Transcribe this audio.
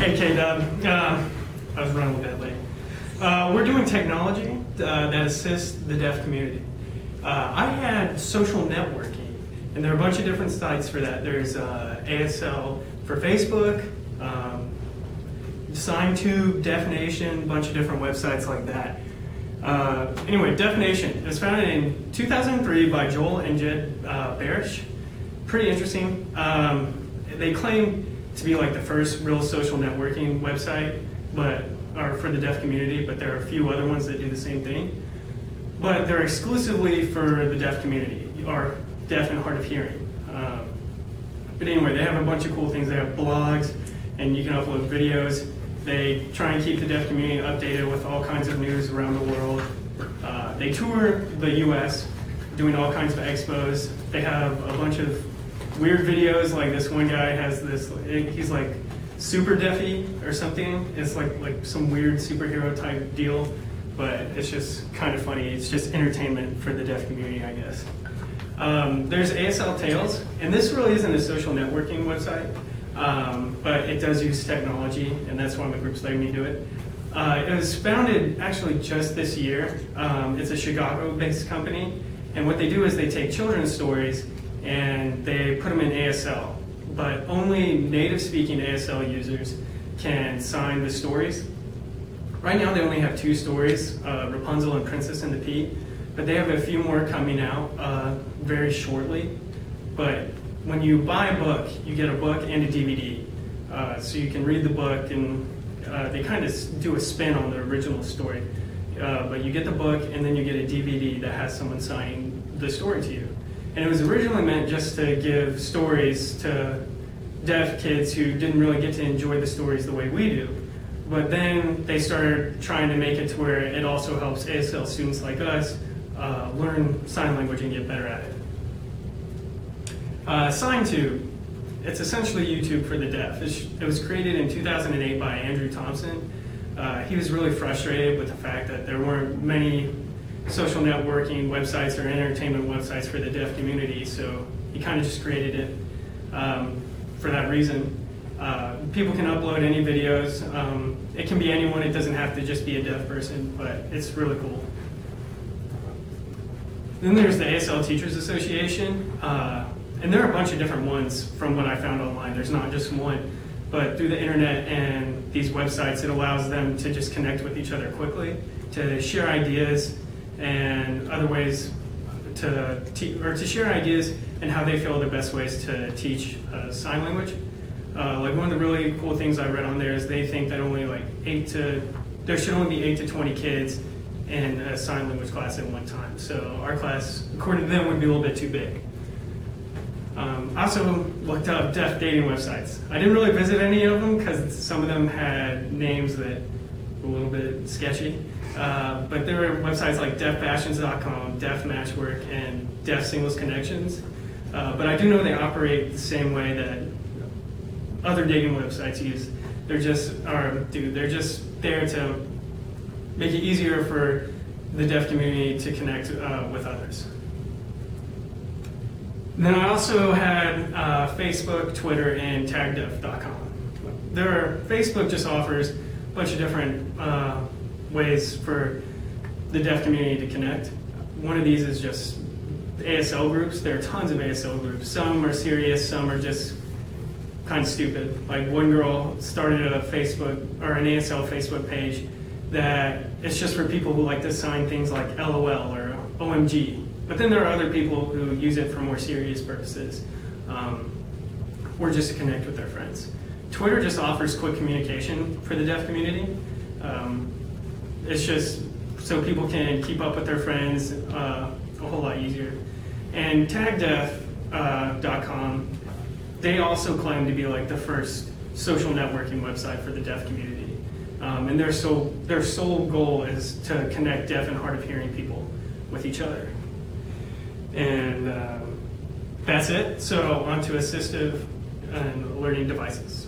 Hey, K-Dub. I was running a bit late. We're doing technology that assists the deaf community. I had social networking, and there are a bunch of different sites for that. There's ASL for Facebook, SignTube, DefNation, a bunch of different websites like that. Anyway, DefNation. It was founded in 2003 by Joel and Jed Barish. Pretty interesting. They claim to be like the first real social networking website, or for the deaf community, but there are a few other ones that do the same thing. But they're exclusively for the deaf community, or deaf and hard of hearing. But anyway, they have a bunch of cool things. They have blogs, and you can upload videos. They try and keep the deaf community updated with all kinds of news around the world. They tour the US, doing all kinds of expos. They have a bunch of weird videos, like this one guy has this, he's like super deafy or something. It's like some weird superhero type deal, but it's just kind of funny. It's just entertainment for the deaf community, I guess. There's ASL Tales, and this really isn't a social networking website, but it does use technology, and that's one of the groups letting me do it. It was founded actually just this year. It's a Chicago-based company, and what they do is they take children's stories and they put them in ASL, but only native-speaking ASL users can sign the stories. Right now they only have 2 stories, Rapunzel and Princess and the Pea, but they have a few more coming out very shortly. But when you buy a book, you get a book and a DVD, so you can read the book, and they kind of do a spin on the original story. But you get the book, and then you get a DVD that has someone signing the story to you. And it was originally meant just to give stories to deaf kids who didn't really get to enjoy the stories the way we do. But then they started trying to make it to where it also helps ASL students like us learn sign language and get better at it. SignTube, it's essentially YouTube for the deaf. It was created in 2008 by Andrew Thompson. He was really frustrated with the fact that there weren't many social networking websites or entertainment websites for the deaf community, so he kind of just created it for that reason. People can upload any videos. It can be anyone, it doesn't have to just be a deaf person, but it's really cool. Then there's the ASL Teachers Association, and there are a bunch of different ones from what I found online. There's not just one, but through the internet and these websites, it allows them to just connect with each other quickly, to share ideas and other ways to share ideas and how they feel the best ways to teach sign language. Like one of the really cool things I read on there is they think that only like there should only be 8 to 20 kids in a sign language class at one time. So our class, according to them, would be a little bit too big. I also looked up deaf dating websites. I didn't really visit any of them because some of them had names that were a little bit sketchy. But there are websites like deafpassions.com, Deaf Matchwork, and Deaf Singles Connections. But I do know they operate the same way that other dating websites use. They're just there to make it easier for the deaf community to connect with others. Then I also had Facebook, Twitter, and tagdeaf.com. Facebook just offers a bunch of different ways for the deaf community to connect. One of these is just ASL groups. There are tons of ASL groups. Some are serious, some are just kind of stupid. Like one girl started a Facebook or an ASL Facebook page that it's just for people who like to sign things like LOL or OMG. But then there are other people who use it for more serious purposes, or just to connect with their friends. Twitter just offers quick communication for the deaf community. It's just so people can keep up with their friends a whole lot easier. And tagdeaf.com, they also claim to be like the first social networking website for the deaf community. And their sole goal is to connect deaf and hard of hearing people with each other. And that's it. So on to assistive and learning devices.